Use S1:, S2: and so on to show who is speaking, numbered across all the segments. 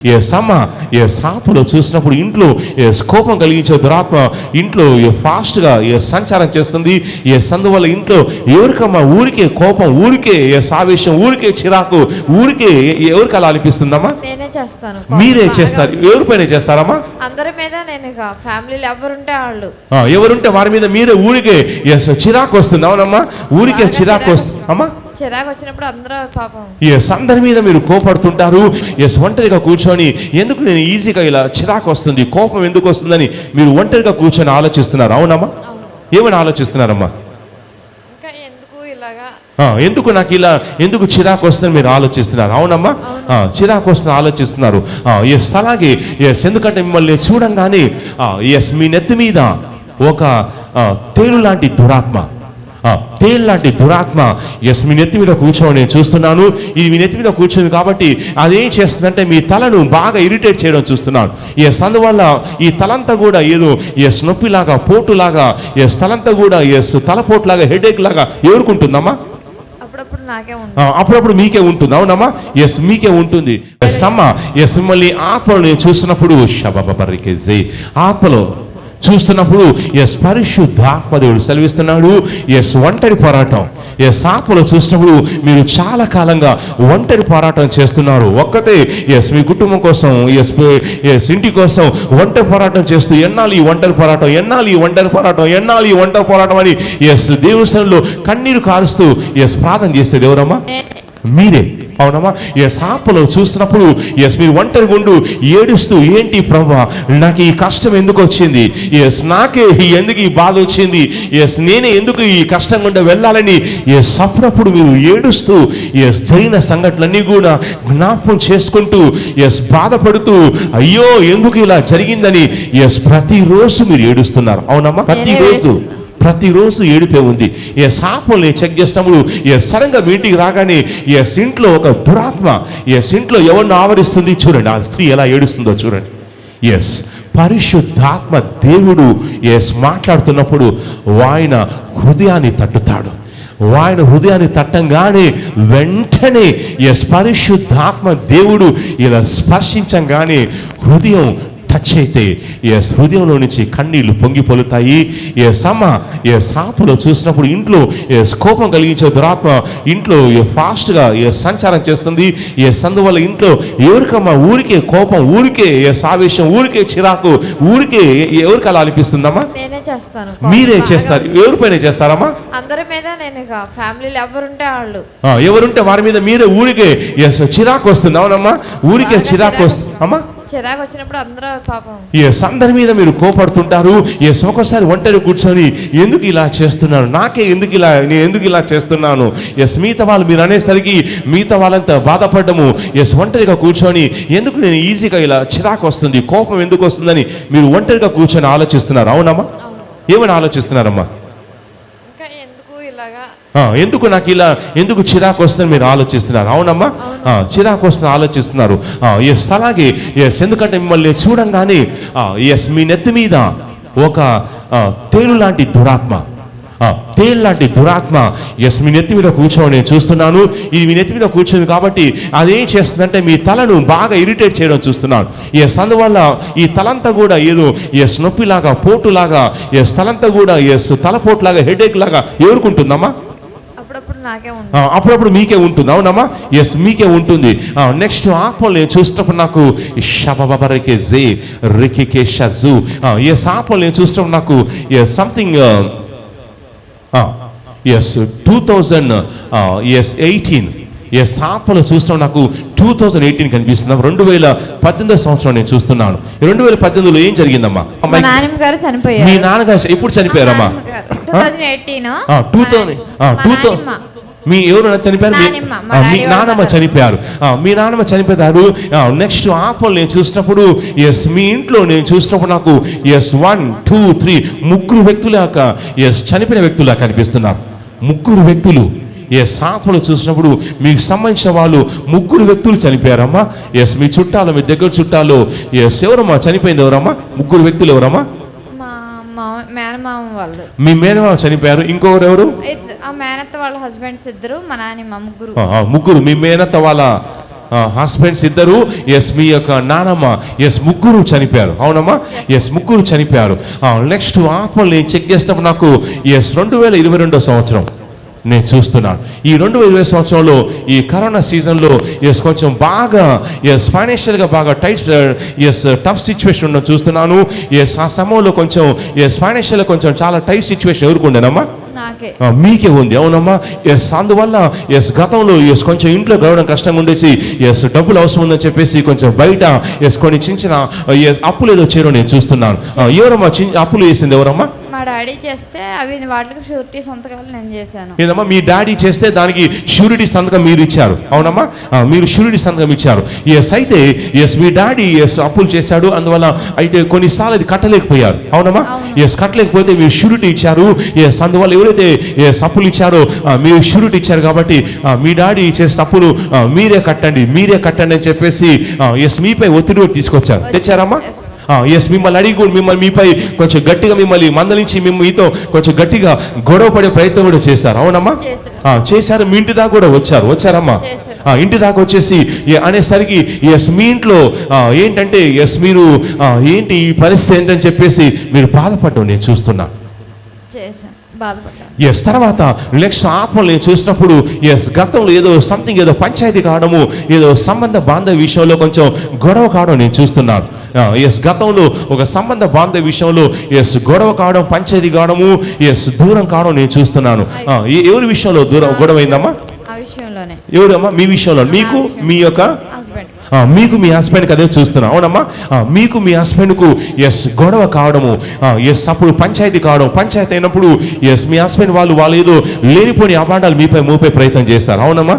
S1: సాపులో చూసినప్పుడు ఇంట్లో కోపం కలిగించే దురాత్మ ఇంట్లో ఫాస్ట్గా సంచారం చేస్తుంది. అందువల్ల ఇంట్లో ఎవరికమ్మా ఊరికే కోపం, ఊరికే ఆవేశం, ఊరికే చిరాకు, ఊరికే ఎవరికి అలా అనిపిస్తుందమ్మా?
S2: నేనే చేస్తాను.
S1: మీరే చేస్తారు? ఎవరిపైన చేస్తారమ్మా?
S2: అందరి మీద. నేను ఫ్యామిలీలో ఎవరుంటే వాళ్ళు,
S1: ఎవరుంటే వారి మీద మీరే ఊరికే చిరాకు వస్తుంది. అవునమ్మా, ఊరికే చిరాకు వస్తుంది అమ్మా.
S2: చిరాకు వచ్చినప్పుడు అందరూ పాపం
S1: అందరి మీద మీరు కోపడుతుంటారు. ఒంటరిగా కూర్చొని ఎందుకు నేను ఈజీగా ఇలా చిరాకు వస్తుంది, కోపం ఎందుకు వస్తుందని మీరు ఒంటరిగా కూర్చొని ఆలోచిస్తున్నారు. అవునమ్మా, ఏమని ఆలోచిస్తున్నారమ్మా?
S2: ఇంకా ఎందుకు ఇలాగా,
S1: ఎందుకు నాకు ఇలా, ఎందుకు చిరాకు వస్తుందని మీరు ఆలోచిస్తున్నారు. అవునమ్మా, చిరాకు వస్తుంది ఆలోచిస్తున్నారు. అలాగే ఎందుకంటే మిమ్మల్ని చూడంగానే మీ నెత్తి మీద ఒక తేలు లాంటి దురాత్మ, తేల్లాంటి దురాత్మ మీ నెత్తి మీద కూర్చొని నేను చూస్తున్నాను. ఇది మీ నెత్తి మీద కూర్చుంది కాబట్టి అదేం చేస్తుందంటే మీ తలను బాగా ఇరిటేట్ చేయడం చూస్తున్నాను. అందువల్ల ఈ తలంతా కూడా ఏదో నొప్పిలాగా, పోటులాగా, తలంతా కూడా తలపోటులాగా, హెడేక్ లాగా ఎవరుకుంటుందమ్మా? అప్పుడప్పుడు మీకే ఉంటుంది. అవునమ్మా, మీకే ఉంటుంది. మిమ్మల్ని ఆత్మలో నేను చూస్తున్నప్పుడు ఆత్మలో చూస్తున్నప్పుడు పరిశుద్ధాత్మ దేవుడు సెలవిస్తున్నాడు. ఒంటరి పోరాటం. ఆత్మలో చూసినప్పుడు మీరు చాలా కాలంగా ఒంటరి పోరాటం చేస్తున్నారు. ఒక్కతే మీ కుటుంబం కోసం, ఇంటి కోసం ఒంటరి పోరాటం చేస్తూ ఎన్నాళ్ళు ఈ ఒంటరి పోరాటం, ఎన్నాళ్ళు ఈ ఒంటరి పోరాటం, ఎన్నాళ్ళు ఈ ఒంటరి పోరాటం అని దేవునిలో కన్నీరు కారుస్తూ ప్రార్థన చేసేది ఎవరమ్మా? మీరే. అవునమ్మా, ఆత్మలో చూసినప్పుడు మీరు ఒంటరి గుండు ఏడుస్తూ, ఏంటి ప్రభువా నాకు ఈ కష్టం ఎందుకు వచ్చింది, నాకే ఎందుకు ఈ బాధ వచ్చింది, నేనే ఎందుకు ఈ కష్టం గుండా వెళ్ళాలని అప్పుడప్పుడు మీరు ఏడుస్తూ జరిగిన సంఘటనలన్నీ కూడా జ్ఞాపకం చేసుకుంటూ బాధపడుతూ అయ్యో ఎందుకు ఇలా జరిగిందని ప్రతిరోజు మీరు ఏడుస్తున్నారు. అవునమ్మా, ప్రతిరోజు ఏడిపే ఉంది. సాపుల్ని చెక్ చేసినప్పుడు సడన్గా మీటింగ్ రాగానే ఇంట్లో ఒక దురాత్మ ఇంట్లో ఎవరిని ఆవరిస్తుంది చూడండి. ఆ స్త్రీ ఎలా ఏడుస్తుందో చూడండి. పరిశుద్ధాత్మ దేవుడు మాట్లాడుతున్నప్పుడు ఆయన హృదయాన్ని తట్టుతాడు. ఆయన హృదయాన్ని తట్టంగానే వెంటనే పరిశుద్ధాత్మ దేవుడు ఇలా స్పర్శించంగానే హృదయం టచ్ అయితే హృదయంలో నుంచి కన్నీళ్లు పొంగి పొలుతాయి. సాపులో చూసినప్పుడు ఇంట్లో కోపం కలిగించే దురాత్మ ఇంట్లో ఫాస్ట్గా సంచారం చేస్తుంది. అందువల్ల ఇంట్లో ఎవరికమ్మా ఊరికే కోపం, ఊరికే ఆవేశం, ఊరికే చిరాకు, ఊరికే ఎవరికి అలా అనిపిస్తుందమ్మా?
S2: నేనే చేస్తాను.
S1: మీరే చేస్తారు? ఎవరిపైన చేస్తారమ్మా?
S2: అందరి మీద. నేను ఫ్యామిలీలో ఎవరుంటే వాళ్ళు,
S1: ఎవరుంటే వారి మీద మీరే ఊరికే చిరాకు వస్తుంది. అవునమ్మా, ఊరికే చిరాకు వస్తుంది అమ్మా.
S2: చిరాకు వచ్చినప్పుడు అందరూ పాపం
S1: అందరి మీద మీరు కోపడుతుంటారు. ఒక్కోసారి ఒంటరి కూర్చొని ఎందుకు ఇలా చేస్తున్నాను, నాకే ఎందుకు ఇలా, నేను ఎందుకు ఇలా చేస్తున్నాను. మిగతా వాళ్ళు మీరు అనేసరికి మిగతా వాళ్ళంతా బాధపడ్డము. ఒంటరిగా కూర్చొని ఎందుకు నేను ఈజీగా ఇలా చిరాకు వస్తుంది, కోపం ఎందుకు వస్తుందని మీరు ఒంటరిగా కూర్చొని ఆలోచిస్తున్నారు. అవునమ్మా, ఏమని ఆలోచిస్తున్నారమ్మా? ఎందుకు నాకు ఇలా, ఎందుకు చిరాకు వస్తుందని మీరు ఆలోచిస్తున్నారు. అవునమ్మా, చిరాకు వస్తుందని ఆలోచిస్తున్నారు. అలాగే ఎందుకంటే మిమ్మల్ని చూడంగానే మీ నెత్తి మీద ఒక తేలు లాంటి దురాత్మ, తేల్లాంటి దురాత్మ మీ నెత్తి మీద కూర్చొని నేను చూస్తున్నాను. ఇది మీ నెత్తి మీద కూర్చుంది కాబట్టి అదేం చేస్తుందంటే మీ తలను బాగా ఇరిటేట్ చేయడం చూస్తున్నాను. అందువల్ల ఈ తలంతా కూడా ఏదో నొప్పిలాగా, పోటులాగా, తలంతా కూడా తలపోటులాగా, హెడేక్ లాగా ఎవరుకుంటుందమ్మా? అప్పుడప్పుడు మీకే ఉంటుంది. అవునమ్మా, మీకే ఉంటుంది. నెక్స్ట్ ఆత్మలు నేను చూసినప్పుడు నాకు ఆత్మలు నేను చూసినప్పుడు నాకు సంథింగ్ 2018 ఆత్మలో చూస్తున్నాం. నాకు 2018 కనిపిస్తుంది. 2018 సంవత్సరం నేను చూస్తున్నాను. 2018లో ఏం జరిగిందమ్మా?
S2: మా నాన్నగారు చనిపోయారు.
S1: మీ నాన్నగారు ఎప్పుడు చనిపోయారమ్మా? 2018 మీ ఎవరు చనిపోయారు? మీ నాన్నమ్మ చనిపోయారు. మీ నాన్నమ్మ చనిపోయారు. నెక్స్ట్ ఆత్మలు నేను చూసినప్పుడు మీ ఇంట్లో నేను చూసినప్పుడు నాకు 1, 2, 3 ముగ్గురు వ్యక్తులాగా చనిపోయిన వ్యక్తులా కనిపిస్తున్నారు. ముగ్గురు వ్యక్తులు ఆత్మలు చూసినప్పుడు మీకు సంబంధించిన వాళ్ళు ముగ్గురు వ్యక్తులు చనిపోయారమ్మా. మీ చుట్టాలు, మీ దగ్గర చుట్టాలు ఎవరమ్మా చనిపోయింది? ఎవరమ్మా ముగ్గురు వ్యక్తులు? ఎవరమ్మా?
S2: మేనమామ వాళ్ళు.
S1: మీ మేనమామ చనిపోయారు. ఇంకొకరు ఎవరు?
S2: ఆ మేనత్త వాళ్ళ హస్బెండ్స్ ఇద్దరు, మా నాన్నమ్మ ముగ్గురు.
S1: ముగ్గురు. మీ మేనత్త వాళ్ళ హస్బెండ్స్ ఇద్దరు మీ యొక్క నానమ్మ ముగ్గురు చనిపోయారు. అవునమ్మా? ముగ్గురు చనిపోయారు. నెక్స్ట్ ఆత్మలు నేను చెక్ చేసినప్పుడు నాకు 2022 సంవత్సరం నేను చూస్తున్నాను. ఈ 2020 సంవత్సరంలో ఈ కరోనా సీజన్లో కొంచెం బాగా ఫైనాన్షియల్గా బాగా టఫ్ సిచ్యువేషన్ ఉండడం చూస్తున్నాను. ఆ సమయంలో కొంచెం ఫైనాన్షియల్గా కొంచెం చాలా టైట్ సిచ్యువేషన్ ఎవరికి ఉండేనమ్మా? మీకే ఉంది. అవునమ్మా? అందువల్ల గతంలో కొంచెం ఇంట్లో గడవడం కష్టంగా ఉండేసి డబ్బులు అవసరం ఉందని చెప్పేసి కొంచెం బయట కొన్ని చిన్న అప్పులు ఏదో చేయడం నేను చూస్తున్నాను. ఎవరమ్మా అప్పులు వేసింది? ఎవరమ్మా?
S2: మా డాడీ చేస్తే అవి వాటికి షూరిటీ సంతకాలు నేను చేశాను.
S1: ఏదమ్మా? మీ డాడీ చేస్తే దానికి షూరిటీ సంతకం మీరు ఇచ్చారు. అవునమ్మా? మీరు షూరిటీ సంతకం ఇచ్చారు. అయితే మీ డాడీ అప్పులు చేశాడు. అందువల్ల అయితే కొన్నిసార్లు అది కట్టలేకపోయారు. అవునమ్మా? కట్టలేకపోతే మీరు షూరిటీ ఇచ్చారు. అందువల్ల ఎవరైతే అప్పులు ఇచ్చారో మీరు షూరిటీ ఇచ్చారు కాబట్టి మీ డాడీ చేసిన అప్పులు మీరే కట్టండి అని చెప్పేసి మీపై ఒత్తిడి తీసుకొచ్చారు. తెచ్చారమ్మా? మిమ్మల్ని అడిగి కూడా మిమ్మల్ని మీపై కొంచెం గట్టిగా మిమ్మల్ని మందలించి మీతో కొంచెం గట్టిగా గొడవ పడే ప్రయత్నం కూడా చేశారు. అవునమ్మా? చేశారు. మీ ఇంటి దాకా కూడా వచ్చారమ్మా? ఇంటి దాకా వచ్చేసి అనేసరికి మీ ఇంట్లో ఏంటంటే మీరు ఏంటి ఈ పరిస్థితి ఏంటని చెప్పేసి మీరు బాధపడ్డం నేను చూస్తున్నా. తర్వాత నెక్స్ట్ ఆత్మలు నేను చూసినప్పుడు గతంలో ఏదో పంచాయతీ కావడము, ఏదో సంబంధ బాంధవ విషయంలో కొంచెం గొడవ కావడం నేను చూస్తున్నాను. గతంలో ఒక సంబంధ బాంధవ విషయంలో గొడవ కావడం, పంచాయతీ కావడము, దూరం కావడం నేను చూస్తున్నాను. ఎవరి విషయంలో గొడవ అయిందమ్మా? ఎవరమ్మా? మీ విషయంలో మీకు మీ యొక్క మీకు మీ హస్బెండ్కి అదే చూస్తున్నాం. అవునమ్మా? మీకు మీ హస్బెండ్కు గొడవ కావడము, అప్పుడు పంచాయతీ కావడం, పంచాయతీ అయినప్పుడు మీ హస్బెండ్ వాళ్ళు ఏదో లేనిపోని అబాండాలు మీపై మోపే ప్రయత్నం చేస్తారు. అవునమ్మా?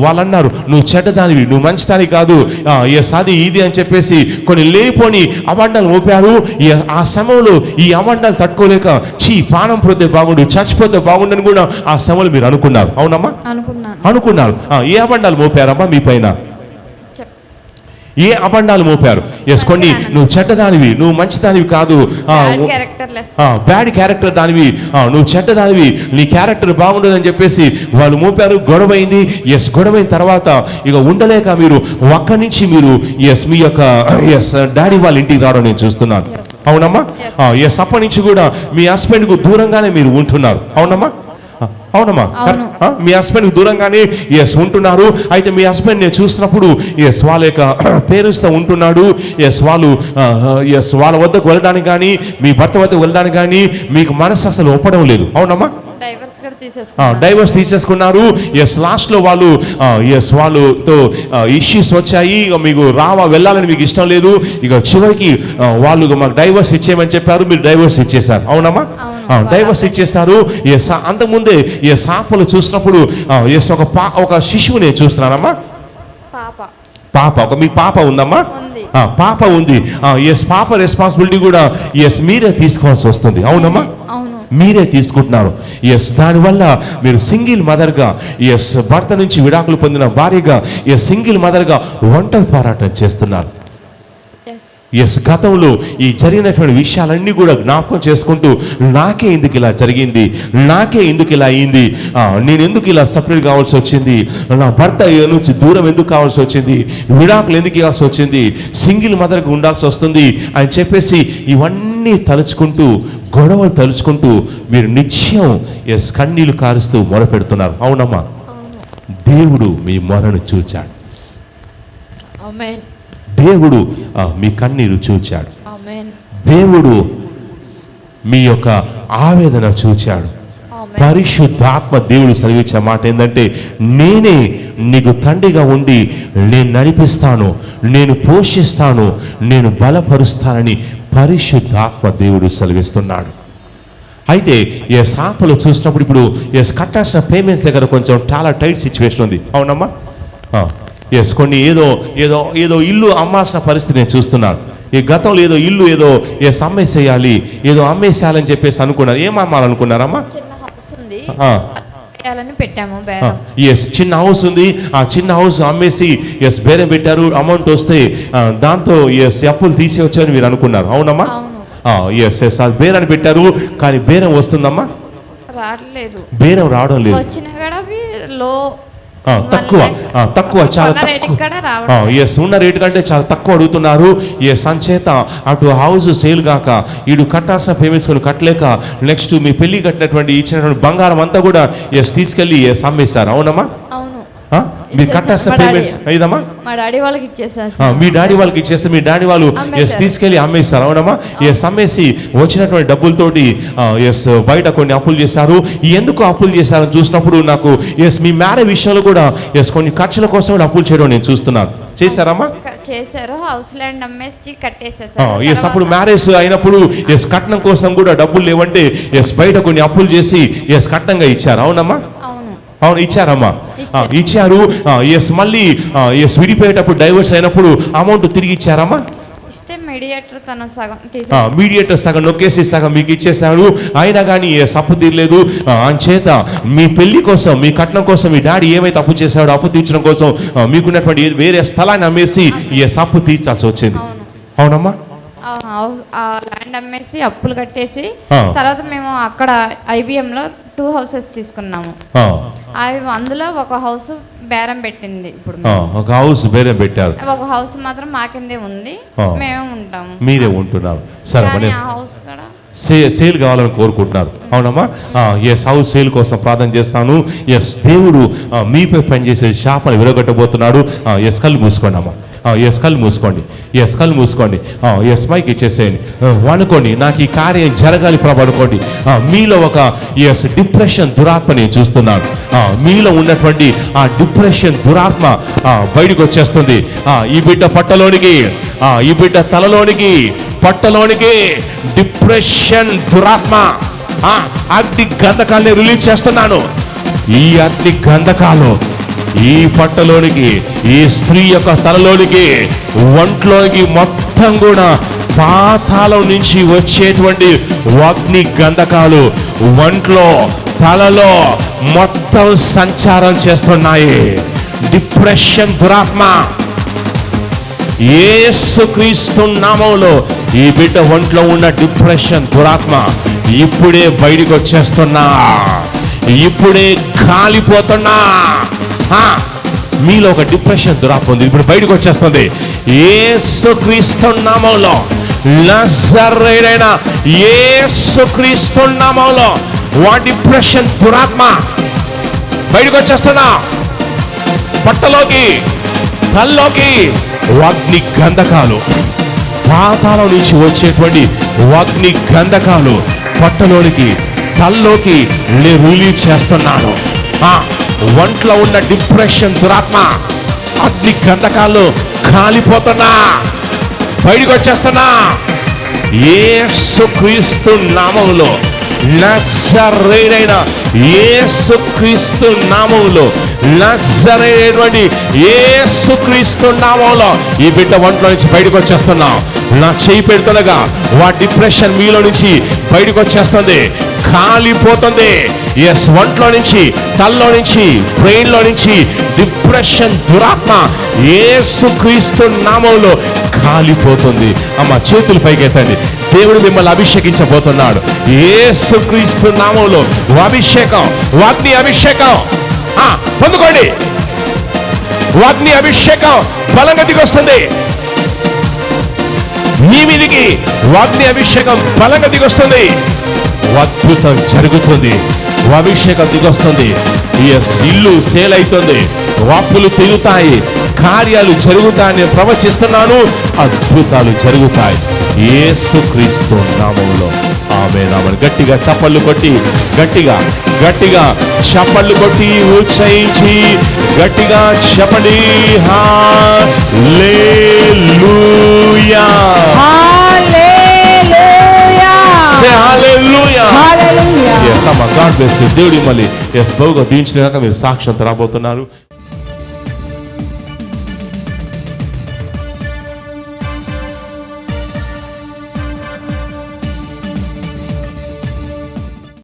S1: వాళ్ళు అన్నారు నువ్వు చెడ్డదానివి, నువ్వు మంచిదాని కాదు, అది ఇది అని చెప్పేసి కొన్ని లేనిపోని అబాండాలు మోపారు. ఆ సమయంలో ఈ అబాండాలు తట్టుకోలేక ప్రాణం పోతే బాగుండు, చచ్చిపోతే బాగుండని కూడా ఆ సమయంలో మీరు అనుకున్నారు. అవునమ్మా? అనుకున్నారు. ఏ అబాండాలు మోపారమ్మా మీ పైన? ఏ అబండాలు మోపారు? కొన్ని నువ్వు చెడ్డదానివి, నువ్వు మంచిదానివి కాదు, బ్యాడ్ క్యారెక్టర్ దానివి, నువ్వు చెడ్డదానివి, నీ క్యారెక్టర్ బాగుండదని చెప్పేసి వాళ్ళు మోపారు. గొడవైంది. గొడవైన తర్వాత ఇక ఉండలేక మీరు ఒక్కడి నుంచి మీరు మీ యొక్క డాడీ వాళ్ళ ఇంటికి రావడం నేను చూస్తున్నాను. అవునమ్మా? అప్పటి నుంచి కూడా మీ హస్బెండ్కు దూరంగానే మీరు ఉంటున్నారు. అవునమ్మా? అవునమ్మా? మీ హస్బెండ్కి దూరంగానే ఉంటున్నారు. అయితే మీ హస్బెండ్ నేను చూసినప్పుడు వాళ్ళ యొక్క పేరెంట్స్తో ఉంటున్నాడు. వాళ్ళ వద్దకు వెళ్ళడానికి కానీ మీ భర్త వద్దకు వెళ్ళడానికి కానీ మీకు మనసు అసలు ఒప్పడం లేదు. అవునమ్మా? డైవర్స్ తీసేసుకున్నారు. లాస్ట్ లో వాళ్ళతో ఇష్యూస్ వచ్చాయి. మీకు వెళ్ళాలని మీకు ఇష్టం లేదు. ఇక చివరికి వాళ్ళు మాకు డైవర్స్ ఇచ్చేయమని చెప్పారు. మీరు డైవర్స్ ఇచ్చేసారు. అవునమ్మా? డైవర్స్ ఇచ్చేస్తారు. అంతకుముందే సాఫలు చూసినప్పుడు ఒక శిశువు నేను చూస్తున్నానమ్మా. మీ పాప ఉందమ్మా? పాప ఉంది. పాప రెస్పాన్సిబిలిటీ కూడా మీరే తీసుకోవాల్సి వస్తుంది. అవునమ్మా? మీరే తీసుకుంటున్నారు. దానివల్ల మీరు సింగిల్ మదర్గా భర్త నుంచి విడాకులు పొందిన భార్యగా సింగిల్ మదర్గా ఒంటరి పోరాటం చేస్తున్నారు. గతంలో ఈ జరిగినటువంటి విషయాలన్నీ కూడా జ్ఞాపకం చేసుకుంటూ నాకే ఎందుకు ఇలా జరిగింది, నాకే ఎందుకు ఇలా అయింది, నేను ఎందుకు ఇలా సపరేట్ కావాల్సి వచ్చింది, నా భర్త నుంచి దూరం ఎందుకు కావాల్సి వచ్చింది, విడాకులు ఎందుకు ఇవ్వాల్సి వచ్చింది, సింగిల్ మదర్కి ఉండాల్సి వస్తుంది అని చెప్పేసి ఇవన్నీ తలుచుకుంటూ గొడవలు తలుచుకుంటూ మీరు నిత్యం కన్నీళ్లు కారుస్తూ మొరపెడుతున్నారు. అవునమ్మా? దేవుడు మీ మొరను చూచాడు. దేవుడు మీ కన్నీరు చూచాడు. దేవుడు మీ యొక్క ఆవేదన చూచాడు. పరిశుద్ధాత్మ దేవుడు సెలవిచ్చే మాట ఏంటంటే నేనే నీకు తండ్రిగా ఉండి నేను నడిపిస్తాను, నేను పోషిస్తాను, నేను బలపరుస్తానని పరిశుద్ధాత్మ దేవుడు సెలవిస్తున్నాడు. అయితే సాపలు చూసినప్పుడు ఇప్పుడు కట్టాల్సిన పేమెంట్స్ దగ్గర కొంచెం చాలా టైట్ సిచ్యువేషన్ ఉంది. అవునమ్మా? కొన్ని ఏదో ఇల్లు అమ్మాల్సిన పరిస్థితి నేను చూస్తున్నాను. ఈ గతంలో ఇల్లు అమ్మేసేయాలి, అమ్మేసేయాలని చెప్పేసి అనుకున్నారు. ఏం అమ్మాలనుకున్నారమ్మా? చిన్న హౌస్ ఉంది. ఆ చిన్న హౌస్ అమ్మేసి బేరం పెట్టారు. అమౌంట్ వస్తే దాంతో అప్పులు తీసేవచ్చని మీరు అనుకున్నారు. అవునమ్మా? అది బేరాన్ని పెట్టారు. కానీ బేరం వస్తుందమ్మా? బేరం రావడం లేదు. తక్కువ చాలా
S2: కొన్న రేటుకి
S1: తక్కువ
S2: కూడా రావడం.
S1: ఎస్ ఉన్న రేటు కంటే చాలా తక్కువ అడుగుతున్నారు. ఎస్ అంచేత అటు హౌస్ సేల్ కాక ఇటు కట్టాల్సిన పేమెంట్స్ కొన్ని కట్టలేక నెక్స్ట్ మీ పెళ్లి కట్టినటువంటి ఇచ్చినటువంటి బంగారం అంతా కూడా ఎస్ తీసుకెళ్ళి ఎస్ అమ్మేశారు. అవునమ్మా?
S2: అవును,
S1: మీరు కట్టాల్సిన పేమెంట్స్ అయ్యిందమ్మా?
S2: మా డాడీ వాళ్ళకి ఇచ్చేసారు.
S1: మీ డాడీ వాళ్ళకి ఇచ్చేస్తే మీ డాడీ వాళ్ళు ఎస్ తీసుకెళ్ళి అమ్మేస్తారు. అవునమ్మా? ఎస్ అమ్మేసి వచ్చినటువంటి డబ్బులతోటి ఎస్ బయట కొన్ని అప్పులు చేశారు. ఎందుకు అప్పులు చేశారని చూసినప్పుడు నాకు ఎస్ మీ మ్యారేజ్ విషయంలో కూడా ఎస్ కొన్ని ఖర్చుల కోసం కూడా అప్పులు చేయడం నేను చూస్తున్నాను. చేశారమ్మా?
S2: చేశారు. హౌస్ ల్యాండ్ అమ్మేసి
S1: ఎస్
S2: కట్టేసేసారు.
S1: అప్పుడు మ్యారేజ్ అయినప్పుడు ఎస్ కట్నం కోసం కూడా డబ్బులు లేవంటే ఎస్ బయట కొన్ని అప్పులు చేసి ఎస్ కట్నంగా ఇచ్చారు. అవునమ్మా? అవును, ఇచ్చారమ్మా. ఇచ్చారు. ఎస్ మళ్ళీ ఎస్ విడిపోయేటప్పుడు డైవర్స్ అయినప్పుడు అమౌంట్ తిరిగి ఇచ్చారమ్మా?
S2: ఇస్తే మీడియేటర్ తన సగం
S1: మీడియేటర్ సగం నొక్కేసి సగం మీకు ఇచ్చేసాడు. అయినా కానీ ఎస్ అప్పు తీరలేదు. అంచేత మీ పెళ్లి కోసం మీ కట్నం కోసం మీ డాడీ ఏమైతే అప్పు చేశాడో అప్పు తీర్చడం కోసం మీకున్నటువంటి వేరే స్థలాన్ని అమ్మేసి ఎస్ అప్పు తీర్చాల్సి వచ్చింది. అవునమ్మా?
S2: ఆ ల్యాండ్ అమ్మేసి అప్పులు కట్టేసి తర్వాత మేము అక్కడ IBM లో 2 houses తీసుకున్నాము. అందులో ఒక హౌస్ బేరం పెట్టింది. ఇప్పుడు
S1: ఒక హౌస్ బేరం పెట్టారు.
S2: ఒక హౌస్ మాత్రం మా కిందే ఉంది, మేమే ఉంటాము.
S1: మీరే ఉంటున్నారు. సరే,
S2: ఆ హౌస్ కూడా
S1: సేల్ కావాలని కోరుకుంటున్నారు. అవునమ్మా? ఎస్ హౌస్ సేల్ కోసం ప్రార్థన చేస్తాను. ఎస్ దేవుడు మీపై పనిచేసే శాపను విరగొట్టబోతున్నాడు. ఎస్ కళ్ళు మూసుకోండి అమ్మా. ఎస్ కళ్ళు మూసుకోండి. ఎస్ కళ్ళు మూసుకోండి. ఎస్ మైక్ ఇచ్చేసేయండి. అనుకోండి నాకు ఈ కార్యం జరగాలి ప్రభు అనుకోండి. మీలో ఒక ఎస్ డిప్రెషన్ దురాత్మ నేను చూస్తున్నాను. మీలో ఉన్నటువంటి ఆ డిప్రెషన్ దురాత్మ బయటకు వచ్చేస్తుంది. ఈ బిడ్డ పట్టలోనికి ఈ బిడ్డ తలలోనికి పట్టలోనికి డిప్రెషన్ దురాత్మ అగ్ని గంధకాల్ని రిలీజ్ చేస్తున్నాను. ఈ అగ్ని గంధకాలు ఈ పట్టలోనికి ఈ స్త్రీ యొక్క తలలోనికి ఒంట్లోనికి మొత్తం కూడా పాతాళం నుంచి వచ్చేటువంటి అగ్ని గంధకాలు ఒంట్లో తలలో మొత్తం సంచారం చేస్తున్నాయి. డిప్రెషన్ దురాత్మ యేసుక్రీస్తు నామములో ఈ బిడ్డ ఒంట్లో ఉన్న డిప్రెషన్ దురాత్మ ఇప్పుడే బయటికి వచ్చేస్తున్నా, ఇప్పుడే కాలిపోతున్నా. మీలో ఒక డిప్రెషన్ దురాత్మ ఉంది, ఇప్పుడు బయటకు వచ్చేస్తుంది. యేసుక్రీస్తు నామములో నజరేయుడైన యేసుక్రీస్తు నామములో ఆ డిప్రెషన్ దురాత్మ బయటకు వచ్చేస్తున్నా. పట్టలోకి తల్లోకి అగ్ని గంధకాలు పాతాళం నుంచి వచ్చేటువంటి అగ్ని గంధకాలు పట్టలోనికి తల్లోకి రిలీజ్ చేస్తున్నాను. ఒంట్లో ఉన్న డిప్రెషన్ దురాత్మ అగ్ని గంధకాలు కాలిపోతున్నా, బయటకు వచ్చేస్తున్నా. యేసుక్రీస్తు నామములో నజరేయుడైన యేసుక్రీస్తు నామములో నజరేయుడైనటువంటి యేసుక్రీస్తు నామములో ఈ బిడ్డ ఒంట్లో నుంచి బయటకు వచ్చేస్తున్నా. నా చేయి పెడుతుండగా వా డిప్రెషన్ మీలో నుంచి బయటకు వచ్చేస్తుంది, కాలిపోతుంది. ఎస్ ఒంట్లో నుంచి తల్లో నుంచి బ్రెయిన్లో నుంచి డిప్రెషన్ దురాత్మ యేసుక్రీస్తు నామములో కాలిపోతుంది. అమ్మ చేతులు పైకెత్తండి. దేవుడు మిమ్మల్ని అభిషేకించబోతున్నాడు. యేసుక్రీస్తు నామములో అభిషేకం, అగ్ని అభిషేకం పొందుకోండి. అగ్ని అభిషేకం బలంగా దిగొస్తుంది. మీ మీదికి అగ్ని అభిషేకం బలంగా దిగొస్తుంది. అద్భుతం జరుగుతుంది. అభిషేకం దిగొస్తుంది. ఎస్ ఇల్లు సేల్ అవుతుంది, వాపులు తిరుగుతాయి, కార్యాలు జరుగుతాయని ప్రవచిస్తున్నాను. అద్భుతాలు జరుగుతాయి యేసుక్రీస్తు నామములో. ఆమేన్. గట్టిగా చప్పళ్ళు కొట్టి గట్టిగా గట్టిగా చప్పళ్ళు కొట్టి ఉచ్చరించి గట్టిగా చెప్పండి. హల్లెలూయా,
S3: హల్లెలూయా,
S1: సే హల్లెలూయా,
S3: హల్లెలూయా.
S1: yes అమ్మ, గాడ్ బ్లెస్ యు. దేవుడి మళ్ళీ ఎస్ బహుగా దీవించినాక మీరు సాక్ష్యం రాబోతున్నారు.